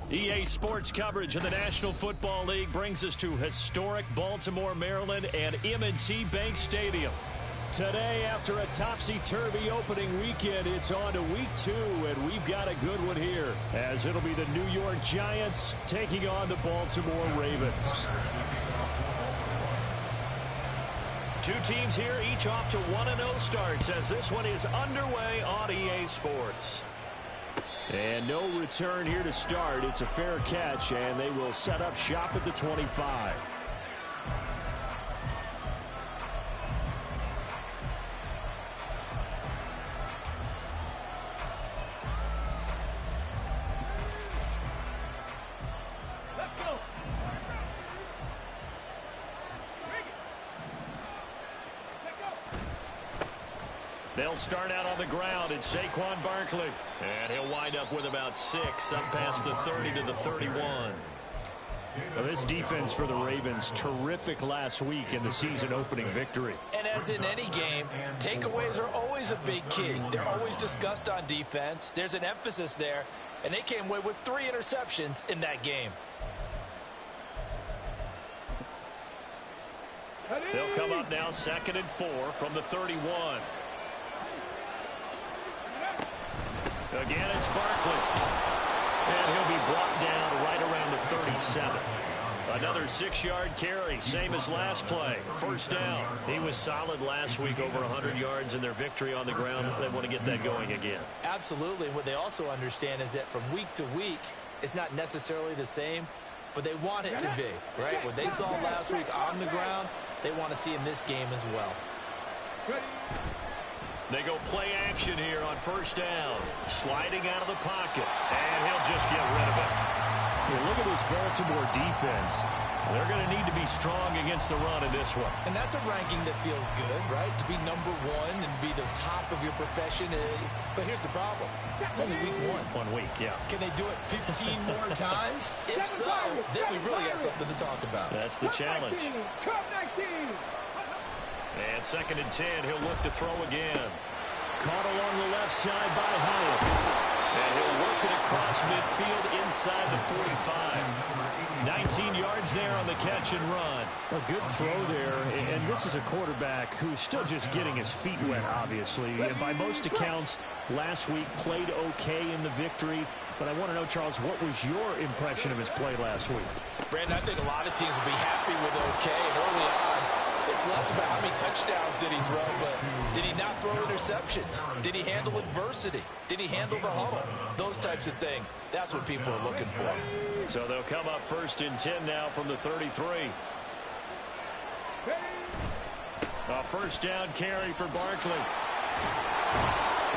EA Sports coverage of the National Football League brings us to historic Baltimore, Maryland and M&T Bank Stadium. Today, after a topsy-turvy opening weekend, it's on to week 2, and we've got a good one here, as it'll be the New York Giants taking on the Baltimore Ravens. Two teams here, each off to 1-0 starts, as this one is underway on EA Sports. And no return here to start. It's a fair catch, and they will set up shop at the 25. They'll start out on the ground. It's Saquon Barkley. And he'll wind up with about 6, up past the 30 to the 31. Well, this defense for the Ravens, terrific last week in the season-opening victory. And as in any game, takeaways are always a big key. They're always discussed on defense. There's an emphasis there, and they came away with 3 interceptions in that game. They'll come up now 2nd and 4 from the 31. Again, it's Barkley. And he'll be brought down right around the 37. Another 6-yard carry, same as last play. First down. He was solid last week, over 100 yards in their victory on the ground. They want to get that going again. Absolutely. What they also understand is that from week to week, it's not necessarily the same, but they want it to be, right? What they saw last week on the ground, they want to see in this game as well. They go play action here on first down. Sliding out of the pocket. And he'll just get rid of it. Yeah, look at this Baltimore defense. They're going to need to be strong against the run in this one. And that's a ranking that feels good, right? To be number 1 and be the top of your profession. But here's the problem. It's only week 1. 1 week, yeah. Can they do it 15 more times? If so, then we really got something to talk about. That's the challenge. And 2nd and 10, he'll look to throw again. Caught along the left side by Hyatt. And he'll work it across midfield inside the 45. 19 yards there on the catch and run. A good throw there, and this is a quarterback who's still just getting his feet wet, obviously. And by most accounts, last week played okay in the victory. But I want to know, Charles, what was your impression of his play last week? Brandon, I think a lot of teams will be happy with okay, and early on, it's less about how many touchdowns did he throw, but did he not throw interceptions? Did he handle adversity? Did he handle the huddle? Those types of things. That's what people are looking for. So they'll come up 1st and 10 now from the 33. A first down carry for Barkley.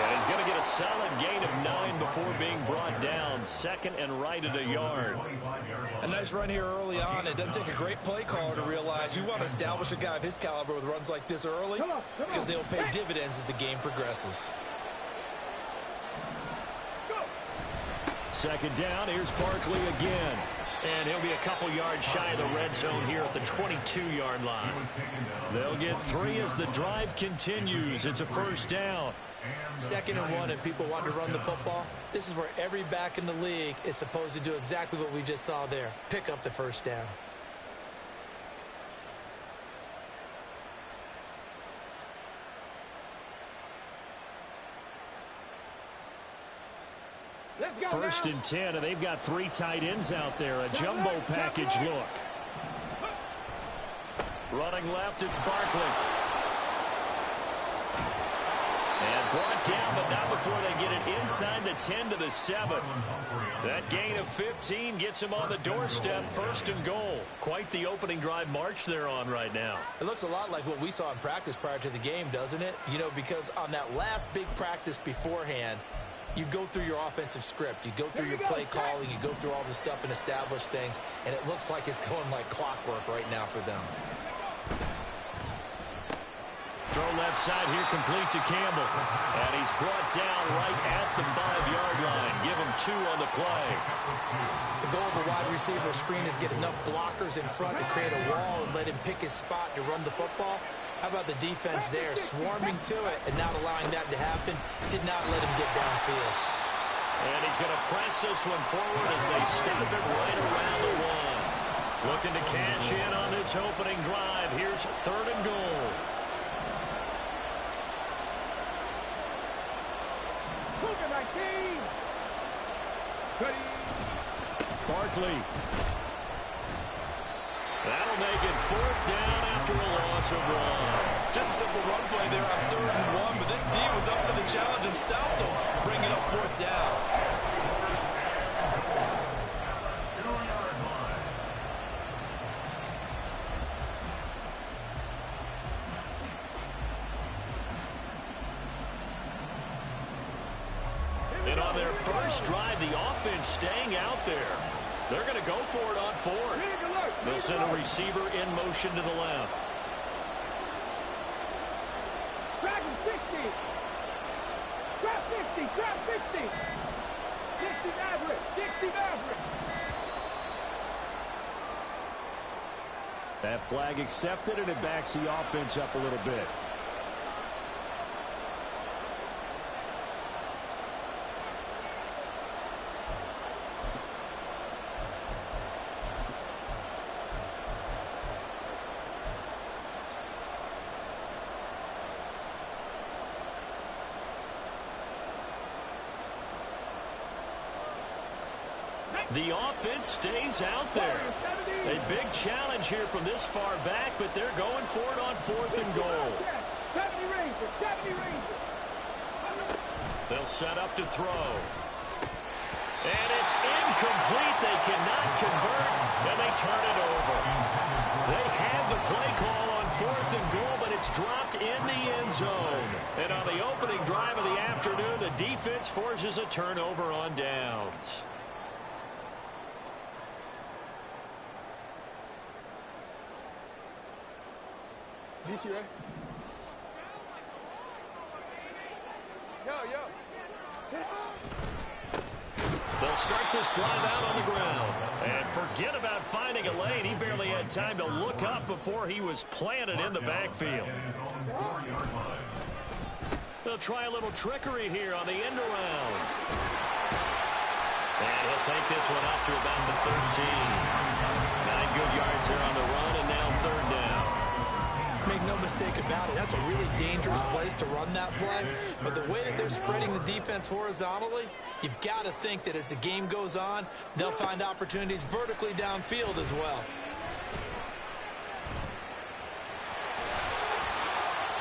And he's going to get a solid gain of 9 before being brought down. 2nd and right at a yard. A nice run here early on. It doesn't take a great play caller to realize you want to establish a guy of his caliber with runs like this early because they'll pay dividends as the game progresses. 2nd down. Here's Barkley again. And he'll be a couple yards shy of the red zone here at the 22-yard line. They'll get 3 as the drive continues. It's a first down. 2nd and 1, and people want to run the football. This is where every back in the league is supposed to do exactly what we just saw there. Pick up the first down. First and 10, and they've got 3 tight ends out there. A jumbo package look. Running left, it's Barkley. And brought down, but not before they get it inside the 10 to the 7. That gain of 15 gets him on the doorstep, 1st and goal. Quite the opening drive march they're on right now. It looks a lot like what we saw in practice prior to the game, doesn't it? You know, because on that last big practice beforehand, you go through your offensive script. You go through your play calling. You go through all the stuff and establish things. And it looks like it's going like clockwork right now for them. Throw left side here, complete to Campbell. And he's brought down right at the 5-yard line. Give him 2 on the play. The goal of a wide receiver screen is get enough blockers in front to create a wall and let him pick his spot to run the football. How about the defense there, swarming to it and not allowing that to happen? Did not let him get downfield. And he's going to press this one forward as they stop it right around the one. Looking to cash in on this opening drive. Here's 3rd and goal. Barkley. That'll make it 4th down after a loss of 1. Just a simple run play there on 3rd and 1, but this D was up to the challenge and stopped them, bringing up 4th down. And on their first drive, the offense staying out there. They're going to go for it on 4th. They'll send a receiver in motion to the left. Drag him 60. Drop 60. Drop 60. 60 average. 60 average. That flag accepted, and it backs the offense up a little bit. The offense stays out there. A big challenge here from this far back, but they're going for it on 4th and goal. They'll set up to throw. And it's incomplete. They cannot convert, and they turn it over. They had the play call on 4th and goal, but it's dropped in the end zone. And on the opening drive of the afternoon, the defense forces a turnover on downs. DC, right? Yo. They'll start this drive out on the ground. And forget about finding a lane. He barely had time to look up before he was planted in the backfield. They'll try a little trickery here on the end around. And he'll take this one up to about the 13. 9 good yards there on the run, and now 3rd down. Make no mistake about it, that's a really dangerous place to run that play. But the way that they're spreading the defense horizontally, you've got to think that as the game goes on, they'll find opportunities vertically downfield as well.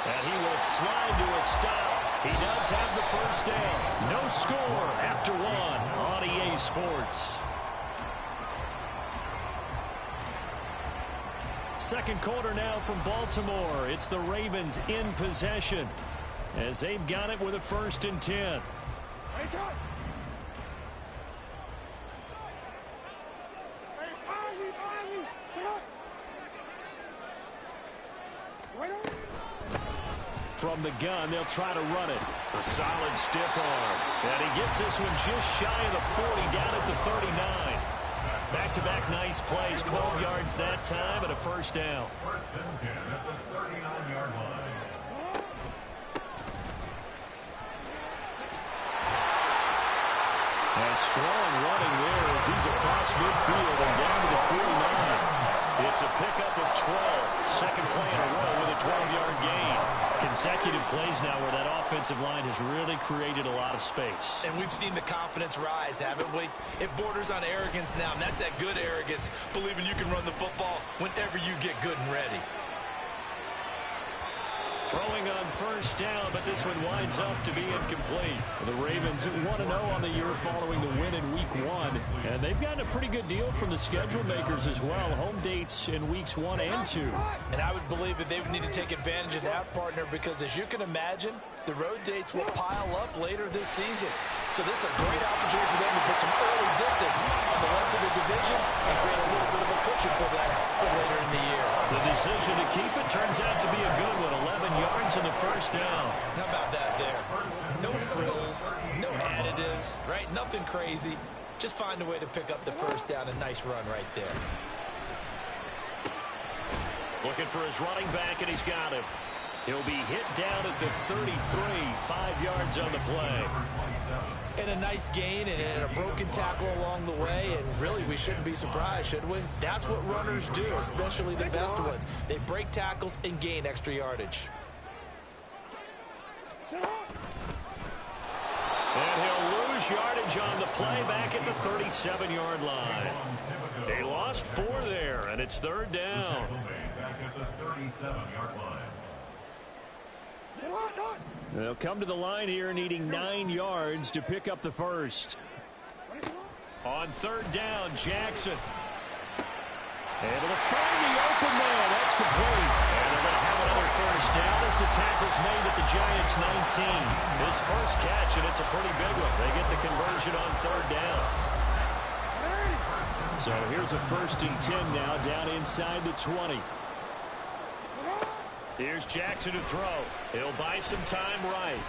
And he will slide to a stop. He does have the 1st down. No score after 1 on EA Sports. Second quarter now from Baltimore. It's the Ravens in possession as they've got it with a 1st and 10. From the gun, they'll try to run it. A solid stiff arm. And he gets this one just shy of the 40, down at the 39. Back-to-back nice plays, 12 yards that time, and a 1st down. 1st and 10 at the 39-yard line. And strong running there as he's across midfield and down to the 49. It's a pickup of 12. Second play in a row with a 12-yard gain. Consecutive plays now where that offensive line has really created a lot of space. And we've seen the confidence rise, haven't we? It borders on arrogance now, and that's that good arrogance, believing you can run the football whenever you get good and ready. Throwing on 1st down, but this one winds up to be incomplete. The Ravens 1-0 on the year following the win in Week 1. And they've gotten a pretty good deal from the schedule makers as well. Home dates in Weeks 1 and 2. And I would believe that they would need to take advantage of that, partner, because as you can imagine, the road dates will pile up later this season. So this is a great opportunity for them to put some early distance on the rest of the division and create a little bit of a cushion for them for later in the year. The decision to keep it turns out to be a good one. 11 yards and the 1st down. How about that there? No frills, no additives, right? Nothing crazy. Just find a way to pick up the 1st down. A nice run right there. Looking for his running back, and he's got him. He'll be hit down at the 33, 5 yards on the play. And a nice gain and a broken tackle along the way, and really we shouldn't be surprised, should we? That's what runners do, especially the best ones. They break tackles and gain extra yardage. And he'll lose yardage on the play back at the 37-yard line. They lost 4 there, and it's 3rd down. Back at the 37-yard line. They'll come to the line here needing 9 yards to pick up the first. On 3rd down, Jackson. Able to find the open man. That's complete. And they're going to have another first down as the tackle's made at the Giants' 19. His first catch, and it's a pretty big one. They get the conversion on 3rd down. So here's a 1st and 10 now, down inside the 20. Here's Jackson to throw. He'll buy some time right.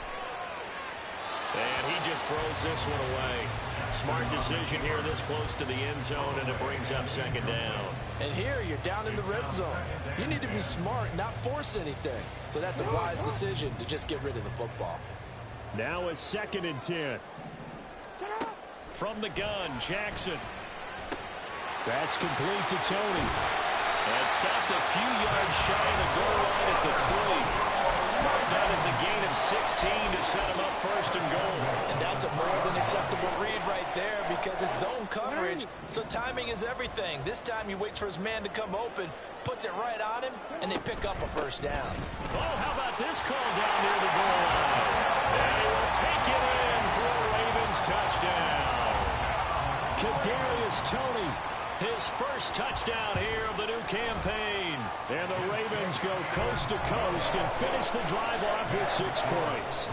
And he just throws this one away. Smart decision here this close to the end zone, and it brings up 2nd down. And here you're down in the red zone. You need to be smart, not force anything. So that's a wise decision to just get rid of the football. Now a 2nd and 10. From the gun, Jackson. That's complete to Tony. And stopped a few yards shy of the goal line at the 3. Mark that as a gain of 16 to set him up 1st and goal. And that's a more than acceptable read right there because it's zone coverage, so timing is everything. This time he waits for his man to come open, puts it right on him, and they pick up a 1st down. Oh, how about this call down near the goal line? And he will take it in for a Ravens touchdown. Kadarius Toney. His first touchdown here of the new campaign. And the Ravens go coast to coast and finish the drive off with 6 points.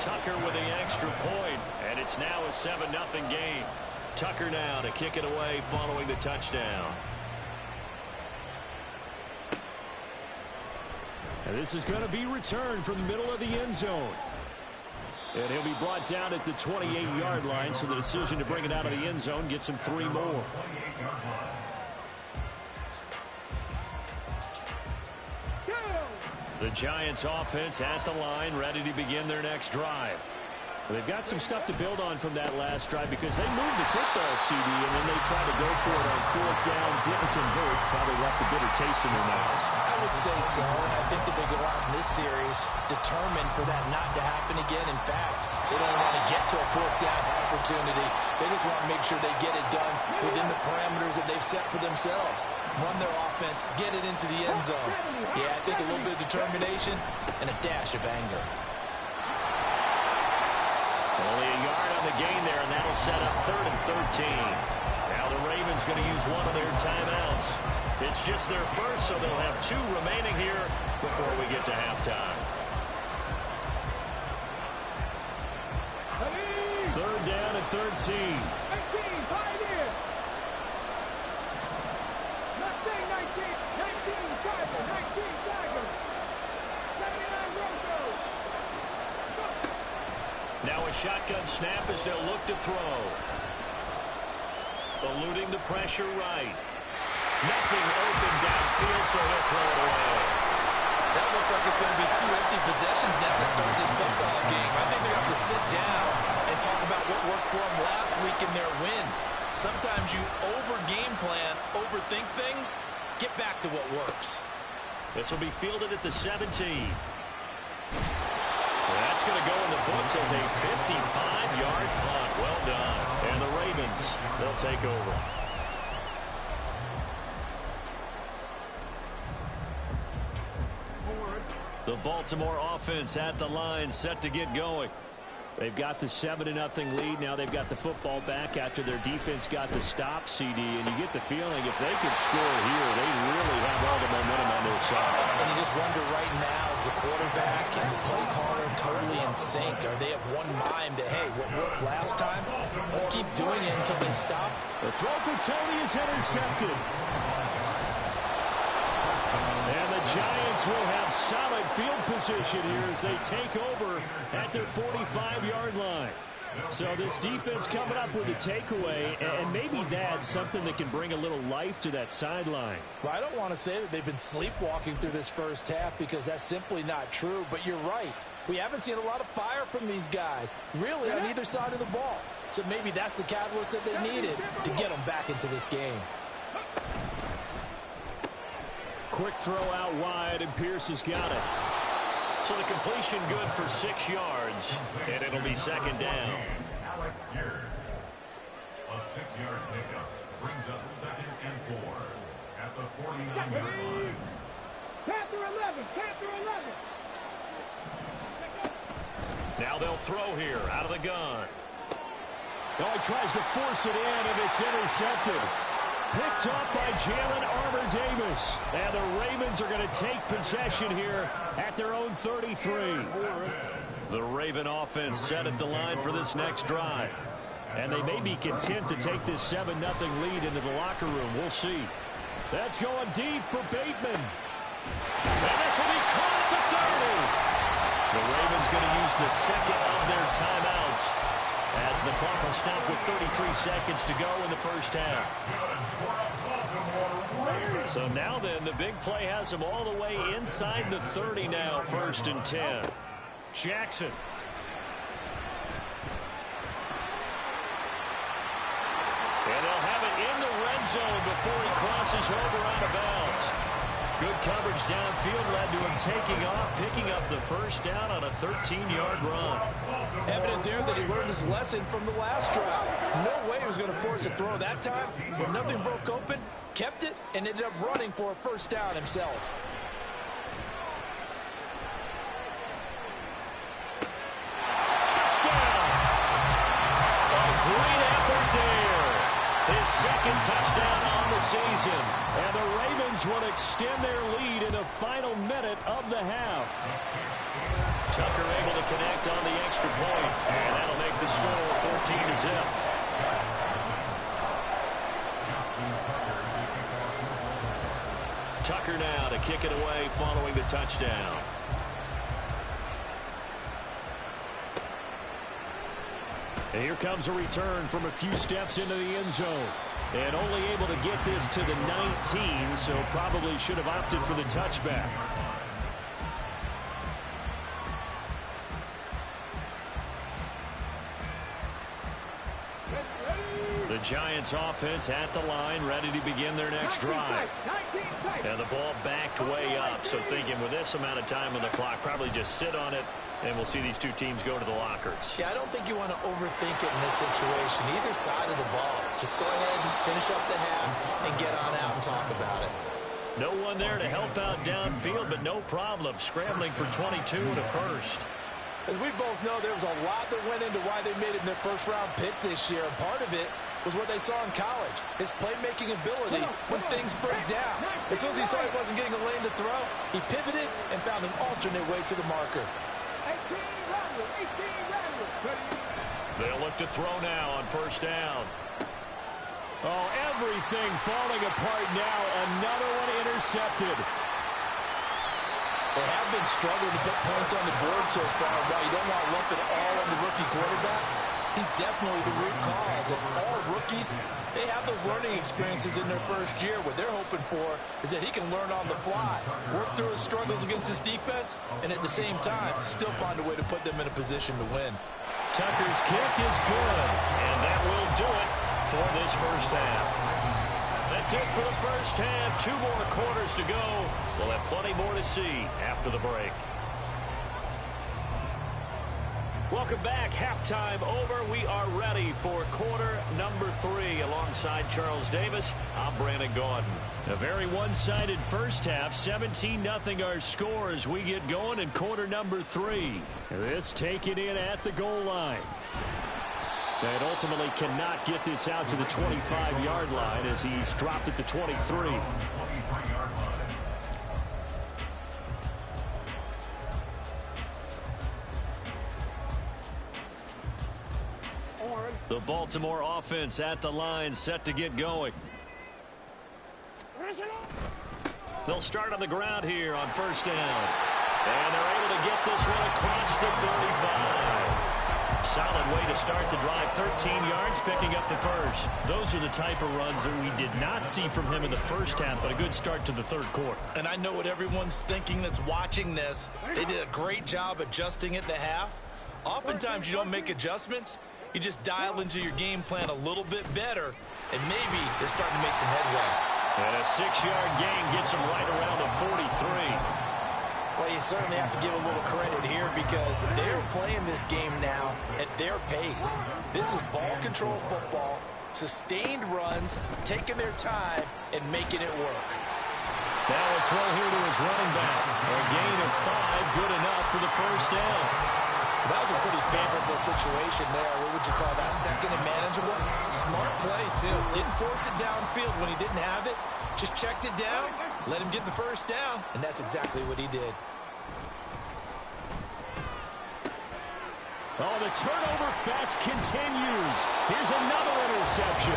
Tucker with the extra point, and it's now a 7-0 game. Tucker now to kick it away following the touchdown. And this is going to be returned from the middle of the end zone. And he'll be brought down at the 28-yard line, so the decision to bring it out of the end zone gets him 3 more. The Giants offense at the line, ready to begin their next drive. They've got some stuff to build on from that last drive because they moved the football, CD, and then they tried to go for it on 4th down, didn't convert, probably left a bitter taste in their mouths. I would say so, and I think that they go out in this series determined for that not to happen again. In fact, they don't want to get to a 4th down opportunity. They just want to make sure they get it done within the parameters that they've set for themselves. Run their offense, get it into the end zone. Yeah, I think a little bit of determination and a dash of anger. Only a yard on the gain there, and that'll set up 3rd and 13. Now the Ravens going to use one of their timeouts. It's just their first, so they'll have 2 remaining here before we get to halftime. 3rd down and 13. 19, 5 here. 19, tackle, 19, tackle. 79 Rojo. Now a shotgun snap as they'll look to throw. Eluding the pressure right. Nothing open downfield, so he'll throw it away. That looks like it's going to be 2 empty possessions now to start this football game. I think they're going to have to sit down and talk about what worked for them last week in their win. Sometimes you over-game plan, overthink things, get back to what works. This will be fielded at the 17. That's going to go in the books as a 55-yard punt. Well done. And the Ravens, they'll take over. The Baltimore offense at the line, set to get going. They've got the 7-0 lead. Now they've got the football back after their defense got the stop, CD. And you get the feeling if they could score here, they really have all the momentum on their side. And you just wonder right now, is the quarterback and the play caller totally in sync? Are they of one mind that, hey, what worked last time? Let's keep doing it until they stop. The throw for Tony is intercepted. And the Giants will have solid field position here as they take over at their 45-yard line. So this defense coming up with a takeaway, and maybe that's something that can bring a little life to that sideline. Well, I don't want to say that they've been sleepwalking through this first half because that's simply not true, but you're right. We haven't seen a lot of fire from these guys, really, on either side of the ball. So maybe that's the catalyst that they needed to get them back into this game. Quick throw out wide, and Pierce has got it. So the completion good for 6 yards, and it'll be second down. A 6-yard pickup brings up 2nd and 4 at the 49-yard line. Panther 11, Panther 11. Now they'll throw here out of the gun. Oh, he tries to force it in, and it's intercepted. Picked up by Jalen Armour-Davis. And the Ravens are going to take possession here at their own 33. The Raven offense set at the line for this next drive. And they may be content to take this 7-0 lead into the locker room. We'll see. That's going deep for Bateman. And this will be caught at the 30. The Ravens going to use the second of their timeouts as the clock will stop with 33 seconds to go in the first half. So now then, the big play has them all the way inside the 30 now, 1st and 10. Jackson. And they'll have it in the red zone before he crosses over out of bounds. Good coverage downfield led to him taking off, picking up the first down on a 13-yard run. Evident there that he learned his lesson from the last drive. No way he was going to force a throw that time, but nothing broke open, kept it, and ended up running for a first down himself. Touchdown! A great effort there. His second touchdown on the season. And the Ravens will extend their lead in the final minute of the half. Tucker able to connect on the extra point, and that'll make the score 14-0. Tucker now to kick it away following the touchdown. And here comes a return from a few steps into the end zone. And only able to get this to the 19, so probably should have opted for the touchback. The Giants offense at the line, ready to begin their next drive. And the ball backed way up, so thinking with this amount of time on the clock, probably just sit on it, and we'll see these two teams go to the lockers. Yeah, I don't think you want to overthink it in this situation, either side of the ball. Just go ahead and finish up the half and get on out and talk about it. No one there to help out downfield, but no problem. Scrambling for 22 to first. As we both know, there was a lot that went into why they made it in their first-round pick this year. And part of it was what they saw in college, his playmaking ability when things break down. As soon as he saw he wasn't getting a lane to throw, he pivoted and found an alternate way to the marker. 18 Randall. They'll look to throw now on first down. Oh, everything falling apart now. Another one intercepted. They have been struggling to put points on the board so far. While you don't want to lump it all on the rookie quarterback, he's definitely the root cause. And all rookies, they have those learning experiences in their first year. What they're hoping for is that he can learn on the fly, work through his struggles against his defense, and at the same time, still find a way to put them in a position to win. Tucker's kick is good, and that will do it for this first half. That's it for the first half. 2 more quarters to go. We'll have plenty more to see after the break. Welcome back. Halftime over. We are ready for quarter number 3. Alongside Charles Davis, I'm Brandon Gaudin. A very one-sided first half. 17-0 our score as we get going in quarter number 3. This taken in at the goal line. And ultimately cannot get this out to the 25-yard line as he's dropped at the 23. The Baltimore offense at the line, set to get going. They'll start on the ground here on first down. And they're able to get this one across the 35. Solid way to start the drive. 13 yards, picking up the first. Those are the type of runs that we did not see from him in the first half, but a good start to the third quarter. And I know what everyone's thinking that's watching this. They did a great job adjusting at the half. Oftentimes you don't make adjustments. You just dial into your game plan a little bit better, and maybe they're starting to make some headway. And a 6-yard gain gets them right around the 43. Well, you certainly have to give a little credit here because they're playing this game now at their pace. This is ball control football, sustained runs, taking their time, and making it work. Now a throw here to his running back. A gain of 5, good enough for the first down. That was a pretty favorable situation there. What would you call that? Second and manageable? Smart play, too. Didn't force it downfield when he didn't have it. Just checked it down, let him get the first down, and that's exactly what he did. Oh, the turnover fest continues. Here's another interception.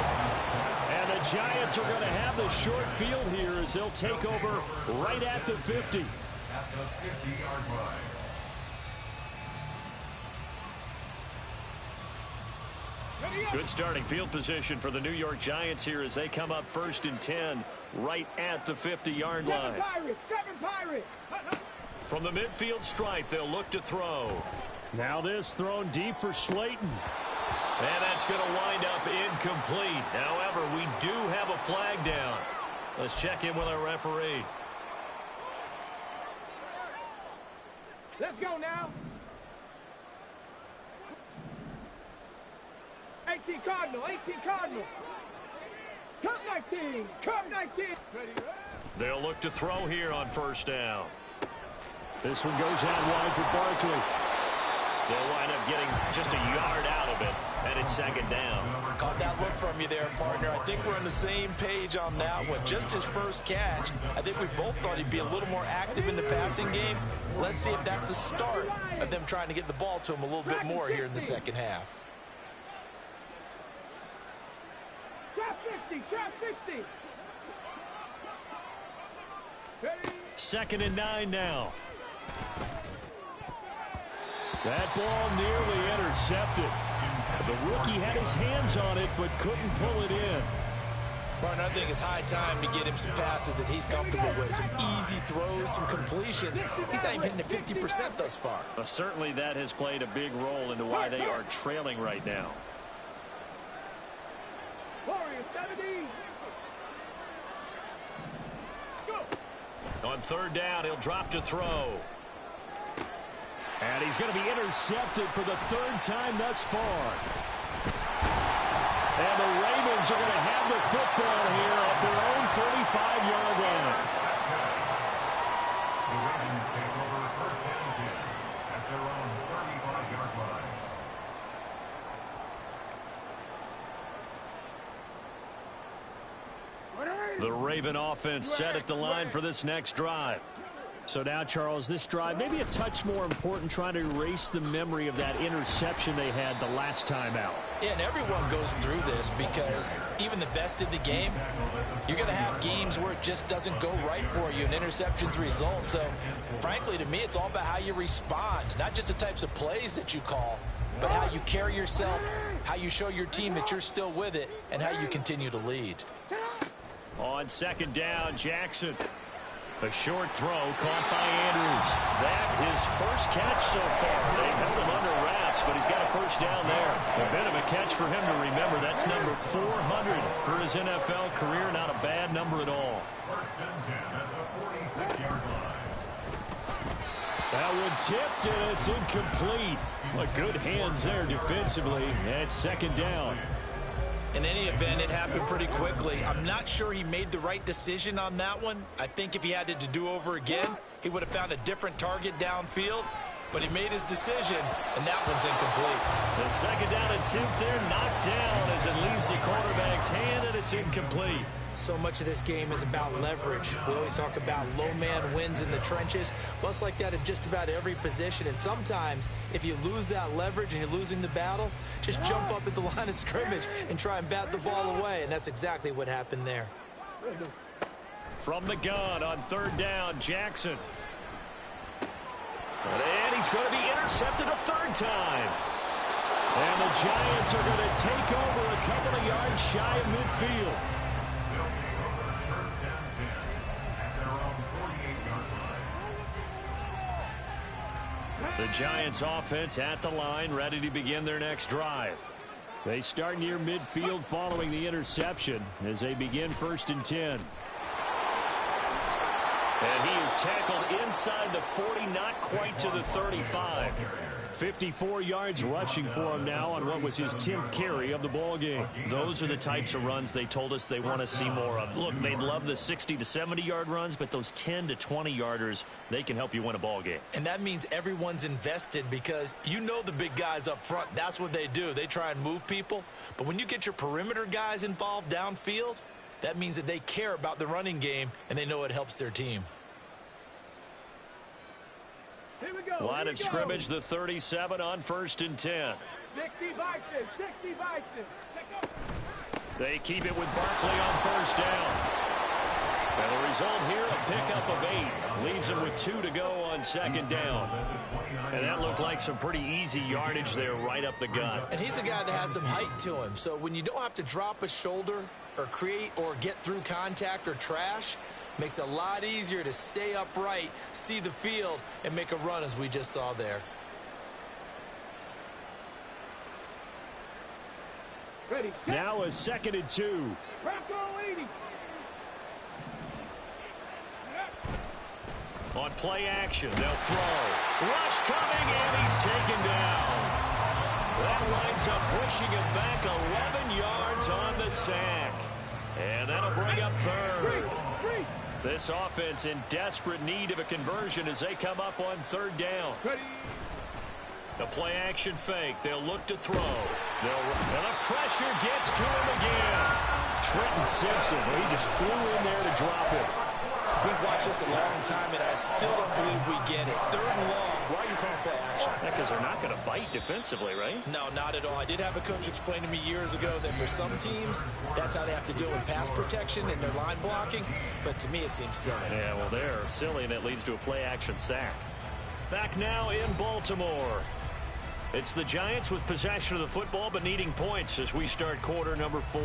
And the Giants are going to have the short field here as they'll take over right at the 50. At the 50-yard line. Good starting field position for the New York Giants here as they come up 1st and 10 right at the 50-yard line. Seven Pirates. From the midfield stripe, they'll look to throw. Now this thrown deep for Slayton. And that's going to wind up incomplete. However, we do have a flag down. Let's check in with our referee. Let's go now. 18 Cardinal, 18 Cardinal. Cup 19, Cup 19. They'll look to throw here on 1st down. This one goes out wide for Barkley. They'll wind up getting just a yard out of it, and it's 2nd down. Caught that look from you there, partner. I think we're on the same page on that one. Just his first catch. I think we both thought he'd be a little more active in the passing game. Let's see if that's the start of them trying to get the ball to him a little bit more here in the second half. Trap 50, trap 50. Ready? 2nd and 9 now. That ball nearly intercepted. The rookie had his hands on it, but couldn't pull it in. Partner, I think it's high time to get him some passes that he's comfortable with. Some easy throws, some completions. He's not even hitting at 50% thus far. Certainly that has played a big role into why they are trailing right now. Warriors 70. Go. On 3rd down, he'll drop to throw. And he's going to be intercepted for the 3rd time thus far. And the Ravens are going to have the football here at their own 35-yard line. The Ravens take over 1st and 10 at their own 35-yard line. The Raven offense set at the line for this next drive. So now, Charles, this drive maybe a touch more important, trying to erase the memory of that interception they had the last time out. Yeah, and everyone goes through this because even the best in the game, you're going to have games where it just doesn't go right for you, and interceptions result. So, frankly, to me, it's all about how you respond, not just the types of plays that you call, but how you carry yourself, how you show your team that you're still with it, and how you continue to lead. On 2nd down, Jackson. A short throw caught by Andrews. That his first catch so far. They held him under wraps, but he's got a first down there. A bit of a catch for him to remember. That's number 400 for his NFL career. Not a bad number at all. 1st and 10 at the 46-yard line. That one tipped, and it's incomplete. Well, good hands there defensively. And 2nd down. In any event, it happened pretty quickly. I'm not sure he made the right decision on that one. I think if he had it to do over again, he would have found a different target downfield. But he made his decision, and that one's incomplete. The 2nd down attempt there knocked down as it leaves the quarterback's hand, and it's incomplete. So much of this game is about leverage. We always talk about low man wins in the trenches. Well, it's like that in just about every position. And sometimes, if you lose that leverage and you're losing the battle, just jump up at the line of scrimmage and try and bat the ball away. And that's exactly what happened there. From the gun on 3rd down, Jackson. And he's going to be intercepted a 3rd time. And the Giants are going to take over a couple of yards shy of midfield. They'll take over first and 10 at their own 48-yard line. The Giants offense at the line, ready to begin their next drive. They start near midfield following the interception as they begin first and 10. And he is tackled inside the 40, not quite to the 35. 54 yards rushing for him now on what was his 10th carry of the ball game. Those are the types of runs they told us they want to see more of. Look, they'd love the 60 to 70-yard runs, but those 10 to 20-yarders, they can help you win a ball game. And that means everyone's invested because you know the big guys up front. That's what they do. They try and move people. But when you get your perimeter guys involved downfield, that means that they care about the running game and they know it helps their team. Here we go. Line of scrimmage, the 37 on first and 10. 60 Vikings, 60 Vikings. They keep it with Barkley on first down. And the result here, a pickup of 8. Leaves him with 2 to go on second down. And that looked like some pretty easy yardage there right up the gut. And he's a guy that has some height to him. So when you don't have to drop a shoulder or create or get through contact or trash, makes it a lot easier to stay upright, see the field, and make a run as we just saw there. Ready, set. Now a second and 2. Crack on 80. On play action, they'll throw. Rush coming, and he's taken down. That winds up pushing him back 11 yards on the sack. And that'll bring up third. This offense in desperate need of a conversion as they come up on third down. The play action fake. They'll look to throw. And the pressure gets to him again. Trenton Simpson, he just flew in there to drop it. We've watched this a long time, and I still don't believe we get it. Third and long. Why are you calling play action? Because they're not going to bite defensively, right? No, not at all. I did have a coach explain to me years ago that for some teams, that's how they have to deal with pass protection and their line blocking. But to me, it seems silly. Yeah, well, they're silly, and it leads to a play action sack. Back now in Baltimore. It's the Giants with possession of the football, but needing points as we start quarter number 4.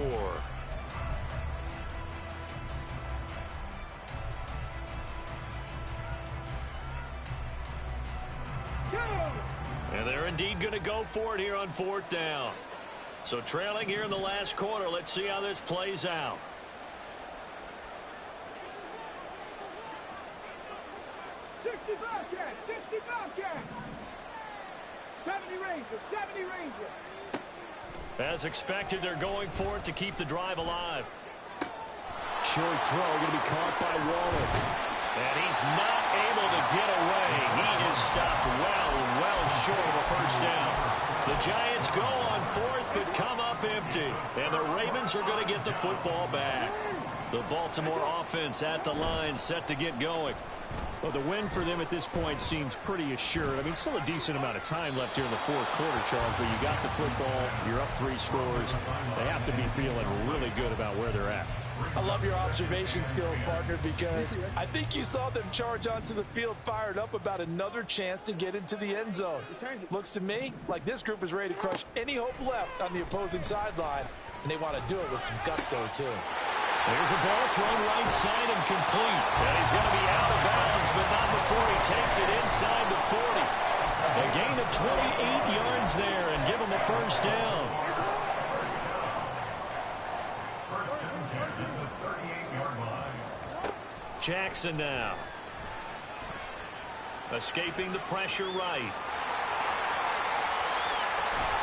And they're indeed going to go for it here on fourth down. So trailing here in the last quarter. Let's see how this plays out. Bobcats, 60 Bobcats. 70 Rangers, 70 Rangers. As expected, they're going for it to keep the drive alive. Short throw going to be caught by Waller. And he's not able to get away. He is stopped well short of a first down. The Giants go on fourth, but come up empty. And the Ravens are going to get the football back. The Baltimore offense at the line, set to get going. Well, the win for them at this point seems pretty assured. I mean, still a decent amount of time left here in the fourth quarter, Charles, but you got the football, you're up 3 scores. They have to be feeling really good about where they're at. I love your observation skills, partner, because I think you saw them charge onto the field fired up about another chance to get into the end zone. Looks to me like this group is ready to crush any hope left on the opposing sideline, and they want to do it with some gusto, too. There's a ball thrown right side and complete. And he's going to be out of bounds, but not before he takes it inside the 40. A gain of 28 yards there and give him a first down. First and 10 at the 38-yard line. Jackson now. Escaping the pressure right.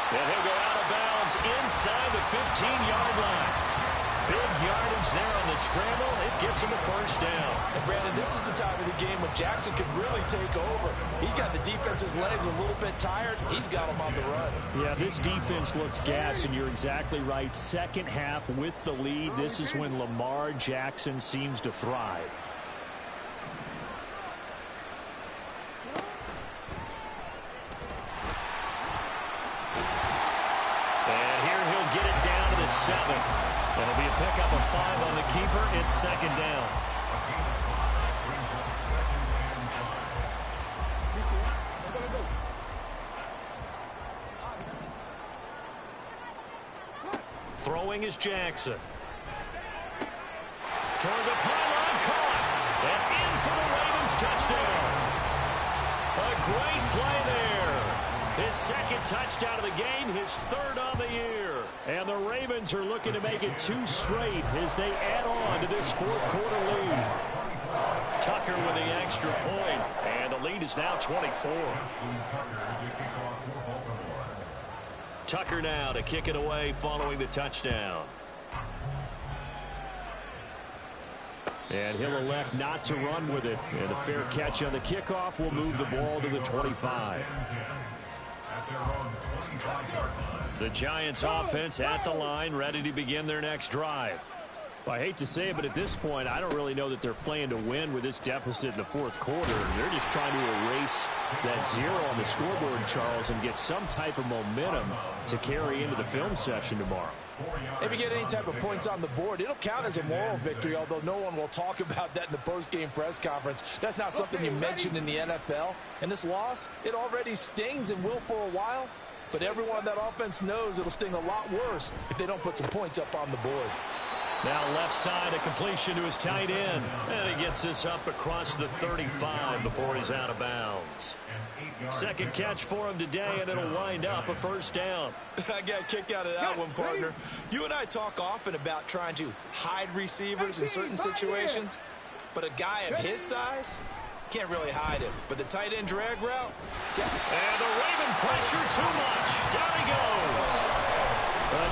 And he'll go out of bounds inside the 15-yard line. Big yardage there on the scramble. It gets him a first down. And Brandon, this is the time of the game when Jackson could really take over. He's got the defense's legs a little bit tired. He's got them on the run. Yeah, this defense looks gassed, and you're exactly right. Second half with the lead. This is when Lamar Jackson seems to thrive. And here he'll get it down to the 7. It'll be a pickup of 5 on the keeper. It's second down. throwing is Jackson. Toward the pylon, caught. And in for the Ravens touchdown. A great play there. His second touchdown of the game, his third on the year. And the Ravens are looking to make it 2 straight as they add on to this fourth quarter lead. Tucker with the extra point, and the lead is now 24. Tucker now to kick it away following the touchdown. And he'll elect not to run with it. And a fair catch on the kickoff will move the ball to the 25. The Giants offense at the line, ready to begin their next drive. Well, I hate to say it, but at this point, I don't really know that they're playing to win with this deficit in the fourth quarter. They're just trying to erase that 0 on the scoreboard, Charles, and get some type of momentum to carry into the film session tomorrow. If you get any type of points on the board, it'll count as a moral victory, although no one will talk about that in the post-game press conference. That's not something you mentioned in the NFL. And this loss, it already stings and will for a while. But everyone on that offense knows it'll sting a lot worse if they don't put some points up on the board. Now left side, a completion to his tight end. And he gets this up across the 35 before he's out of bounds. Second catch for him today, and it'll wind up a first down. I got a kick out of that one, partner. You and I talk often about trying to hide receivers in certain situations, but a guy of his size can't really hide him. But the tight end drag route. And the Raven pressure too much. Down he goes.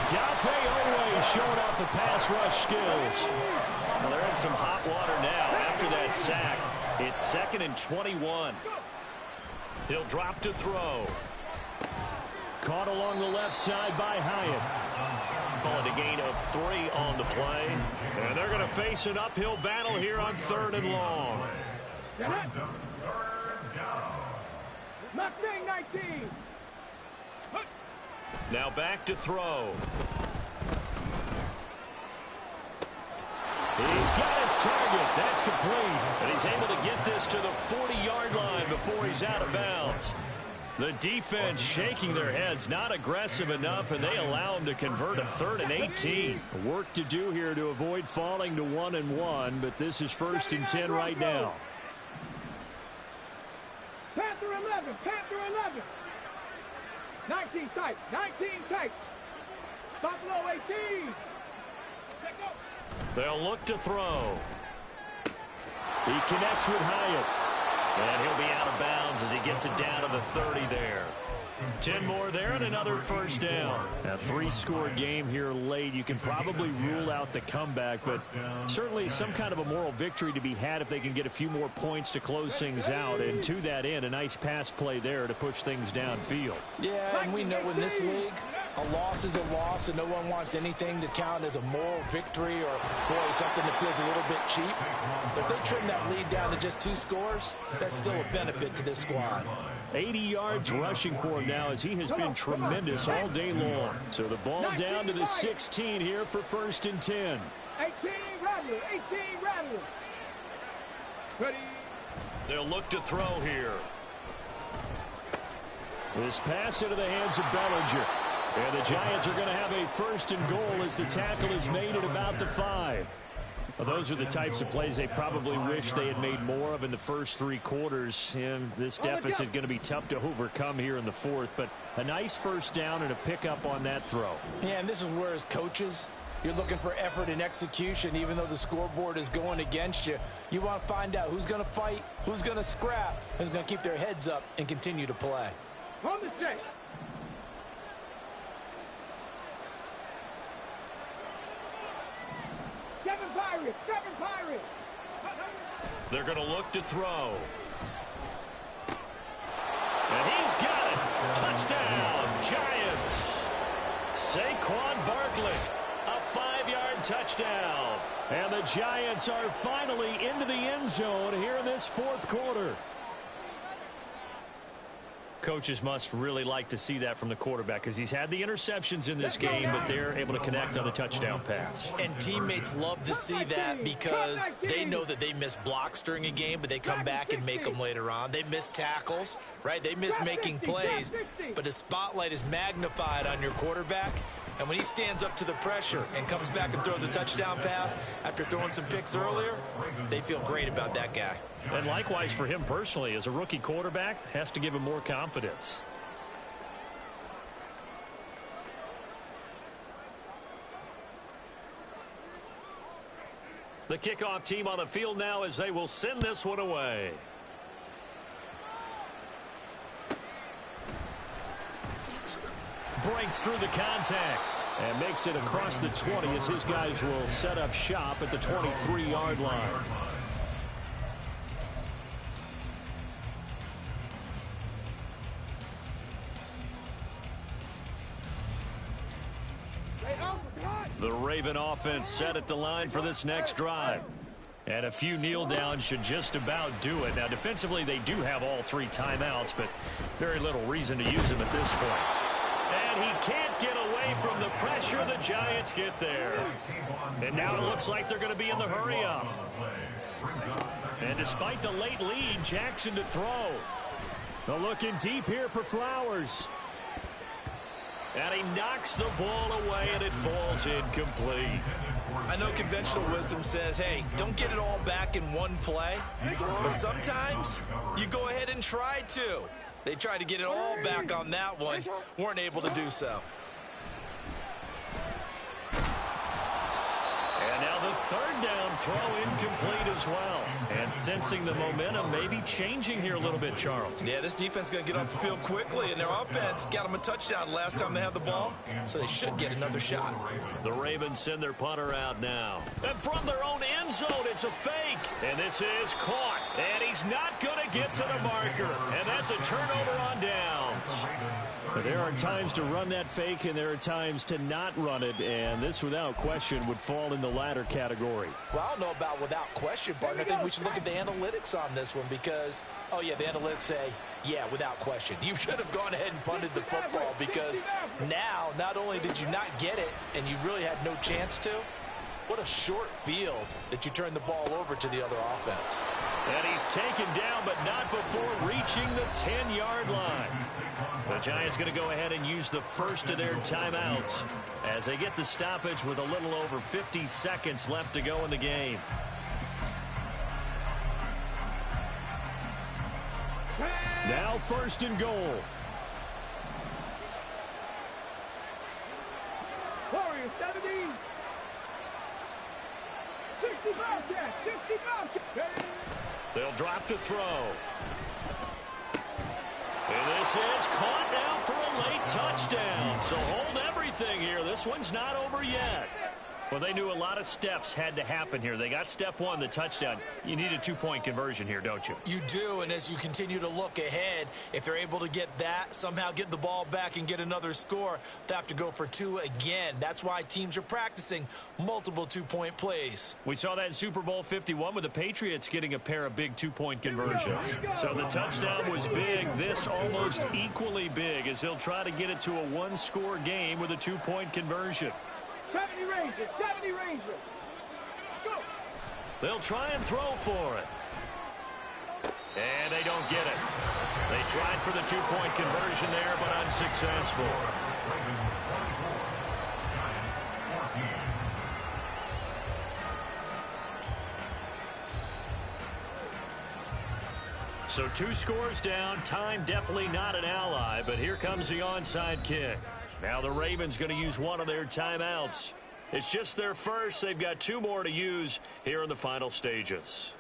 Dafe always showing off the pass rush skills. Well, they're in some hot water now after that sack. It's 2nd and 21. He'll drop to throw. Caught along the left side by Hyatt. Calling a gain of 3 on the play. And they're going to face an uphill battle here on 3rd and long. Mustang 19. Now back to throw. He's got his target. That's complete. And he's able to get this to the 40-yard line before he's out of bounds. The defense shaking their heads, not aggressive enough, and they allow him to convert a 3rd and 18. Work to do here to avoid falling to 1-1, but this is 1st and 10 right now. Panther 11. Panther 11. 19 tight. 19 tight. Buffalo 18. They'll look to throw. He connects with Hyatt. And he'll be out of bounds as he gets it down to the 30 there. 10 more there and another first down. A 3-score game here late. You can probably rule out the comeback, but certainly some kind of a moral victory to be had if they can get a few more points to close things out. And to that end, a nice pass play there to push things downfield. Yeah, and we know in this league, a loss is a loss, and no one wants anything to count as a moral victory or, boy, something that feels a little bit cheap. But if they trim that lead down to just 2 scores, that's still a benefit to this squad. 80 yards rushing for him now as he has been tremendous all day long. So the ball down to the 16 here for 1st and 10. 18 Rattler. 18 Rattler. Ready. They'll look to throw here. This pass into the hands of Bellinger. And the Giants are going to have a 1st and goal as the tackle is made at about the 5. Well, those are the types of plays they probably wish they had made more of in the first 3 quarters. And this deficit going to be tough to overcome here in the 4th. But a nice first down and a pickup on that throw. Yeah, and this is where as coaches, you're looking for effort and execution. Even though the scoreboard is going against you, you want to find out who's going to fight, who's going to scrap, who's going to keep their heads up and continue to play. On the check. Seven Pirates. They're going to look to throw. And he's got it. Touchdown, Giants. Saquon Barkley, a 5-yard touchdown. And the Giants are finally into the end zone here in this 4th quarter. Coaches must really like to see that from the quarterback because he's had the interceptions in this game, but they're able to connect on the touchdown pass. And teammates love to see that because they know that they miss blocks during a game, but they come back and make them later on. They miss tackles, right? They miss making plays, but the spotlight is magnified on your quarterback, And when he stands up to the pressure and comes back and throws a touchdown pass after throwing some picks earlier, they feel great about that guy. And likewise for him personally, as a rookie quarterback, has to give him more confidence. The kickoff team on the field now as they will send this one away. Breaks through the contact and makes it across the 20 as his guys will set up shop at the 23-yard line. The Raven offense set at the line for this next drive. And a few kneel downs should just about do it. Now, defensively, they do have all 3 timeouts, but very little reason to use them at this point. And he can't get away from the pressure. The Giants get there. And now it looks like they're going to be in the hurry-up. And despite the late lead, Jackson to throw. They're looking deep here for Flowers. And he knocks the ball away, and it falls incomplete. I know conventional wisdom says, hey, don't get it all back in one play. But sometimes you go ahead and try to. They tried to get it all back on that one. Weren't able to do so. And now the third down throw incomplete as well. And sensing the momentum maybe changing here a little bit, Charles. Yeah, this defense is going to get off the field quickly, and their offense got them a touchdown last time they had the ball, so they should get another shot. The Ravens send their punter out now. And from their own end zone, it's a fake. And this is caught. And he's not going to get to the marker. And that's a turnover on downs. But there are times to run that fake, and there are times to not run it. And this, without question, would fall in the latter category. Well, I don't know about without question, partner. I think we should look at the analytics on this one because, oh, yeah, the analytics say, yeah, without question. You should have gone ahead and punted the football because now not only did you not get it and you really had no chance to, what a short field that you turned the ball over to the other offense. And he's taken down, but not before reaching the 10-yard line. The Giants going to go ahead and use the first of their timeouts as they get the stoppage with a little over 50 seconds left to go in the game. Now first and goal. Warriors 70. 60 Bobcats. 60 Bobcats. They'll drop to throw. And this is caught now for a late touchdown. So hold everything here. This one's not over yet. Well, they knew a lot of steps had to happen here. They got step one, the touchdown. You need a two-point conversion here, don't you? You do, and as you continue to look ahead, if they're able to get that, somehow get the ball back and get another score, they have to go for two again. That's why teams are practicing multiple two-point plays. We saw that in Super Bowl 51 with the Patriots getting a pair of big two-point conversions. So the touchdown was big. This almost equally big as he'll try to get it to a one-score game with a two-point conversion. 70 Rangers, 70 Rangers. Go. They'll try and throw for it. And they don't get it. They tried for the two-point conversion there, but unsuccessful. So two scores down. Time definitely not an ally, but here comes the onside kick. Now the Ravens going to use one of their timeouts. It's just their first. They've got two more to use here in the final stages.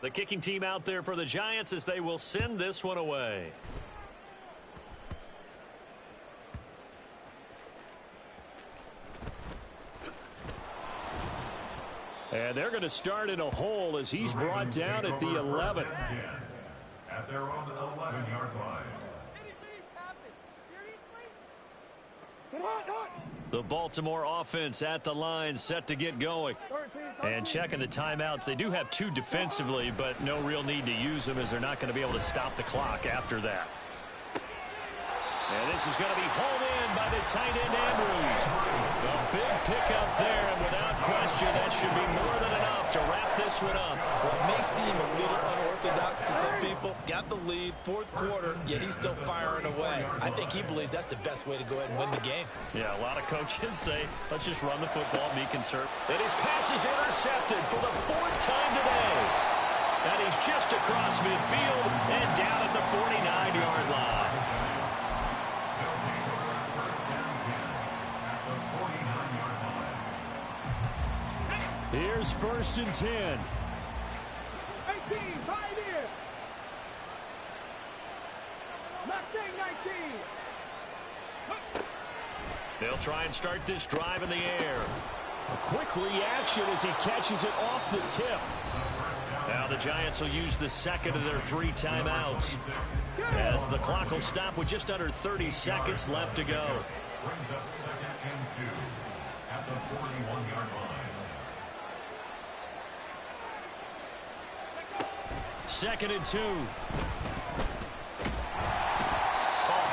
The kicking team out there for the Giants as they will send this one away. And they're going to start in a hole as he's brought down at the 11. At their own 11-yard line. The Baltimore offense at the line set to get going. And checking the timeouts. They do have two defensively, but no real need to use them as they're not going to be able to stop the clock after that. And this is going to be hauled in by the tight end Andrews. A big pickup there, and without question, that should be more than enough to wrap this one up. Well, it may seem a little unorthodox to some people. Got the lead, fourth quarter, yet he's still firing away. I think he believes that's the best way to go ahead and win the game. Yeah, a lot of coaches say, let's just run the football and be conservative. And his pass is intercepted for the fourth time today. And he's just across midfield and down at the 49-yard line. Here's 1st and 10. 18, 5 here. Mustang 19. They'll try and start this drive in the air. A quick reaction as he catches it off the tip. Now the Giants will use the second of their 3 timeouts, as the clock will stop with just under 30 seconds left to go. Brings up 2nd and 2 at the 41-yard line. 2nd and 2.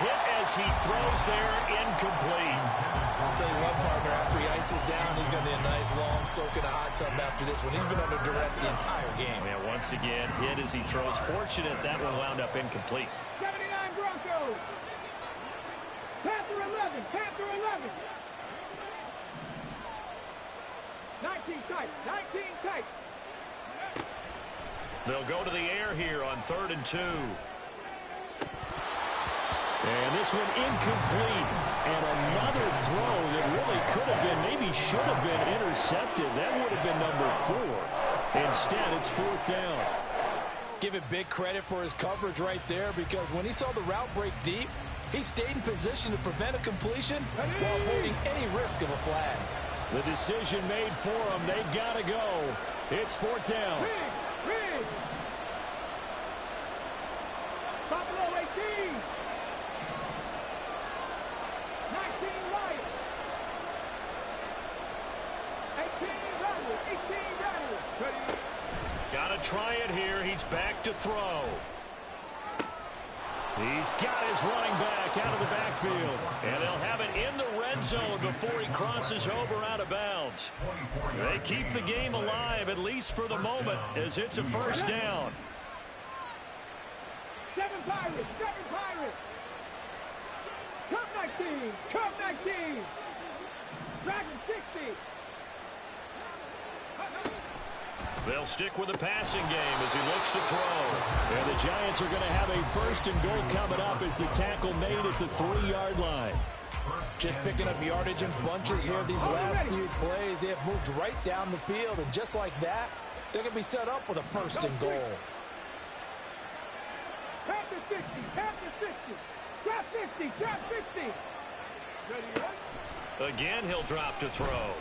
Hit as he throws there, incomplete. I'll tell you what, partner, after he ices down, he's going to be a nice long soak in a hot tub after this one. He's been under duress the entire game. Yeah, once again, hit as he throws. Fortunate that one wound up incomplete. 79 Broncos. Panther 11. Panther 11. 19 tight. 19 tight. They'll go to the air here on 3rd and 2. And this one incomplete. And another throw that really could have been, maybe should have been intercepted. That would have been number 4. Instead, it's 4th down. Give it big credit for his coverage right there, because when he saw the route break deep, he stayed in position to prevent a completion while avoiding any risk of a flag. The decision made for them. They've got to go. It's 4th down. Big. Buffalo 18. 19 Lions. 18 Rebels. 18 Rebels. Ready. Got to try it here. He's back to throw. He's got his running back out of the backfield. And they'll have it in the red zone before he crosses over out of bounds. They keep the game alive, at least for the moment, as it's a 1st down. 7 Pirates. 7 Pirates. Cup 19. Cup 19. Dragon 60. They'll stick with the passing game as he looks to throw. And the Giants are going to have a 1st and goal coming up as the tackle made at the 3-yard line. Just picking up yardage in bunches here these last few plays. They have moved right down the field, and just like that, they're going to be set up with a 1st and goal. Panther 60. Panther 60. Trap 50. Trap 50. Ready, right? Again, he'll drop to throw.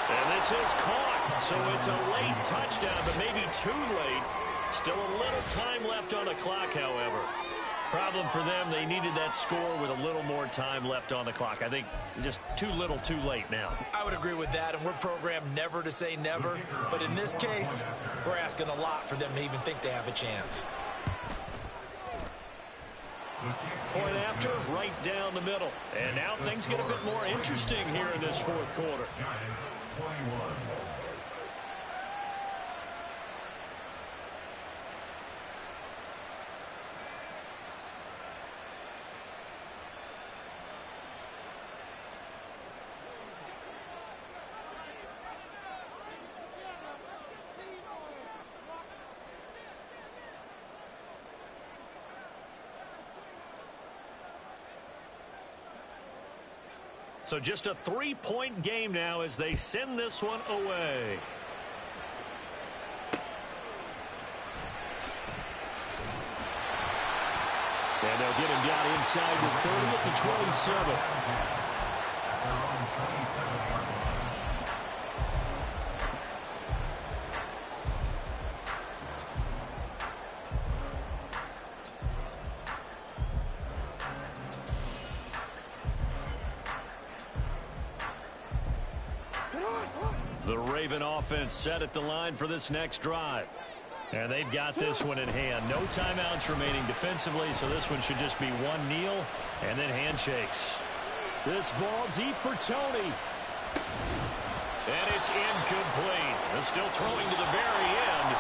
And this is caught, so it's a late touchdown, but maybe too late. Still a little time left on the clock, however. Problem for them, they needed that score with a little more time left on the clock. I think just too little, too late now. I would agree with that, and we're programmed never to say never. But in this case, we're asking a lot for them to even think they have a chance. Point after, right down the middle. And now things get a bit more interesting here in this 4th quarter. Giants 21. So just a 3-point game now as they send this one away. And they'll get him down inside the 30 at the 27. The Raven offense set at the line for this next drive. And they've got this one in hand. No timeouts remaining defensively, so this one should just be one kneel and then handshakes. This ball deep for Tony. And it's incomplete. And still throwing to the very end.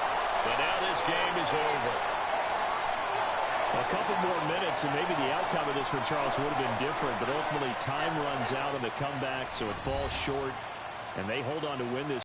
But now this game is over. A couple more minutes, and maybe the outcome of this one, Charles, would have been different. But ultimately, time runs out on the comeback, so it falls short. And they hold on to win this.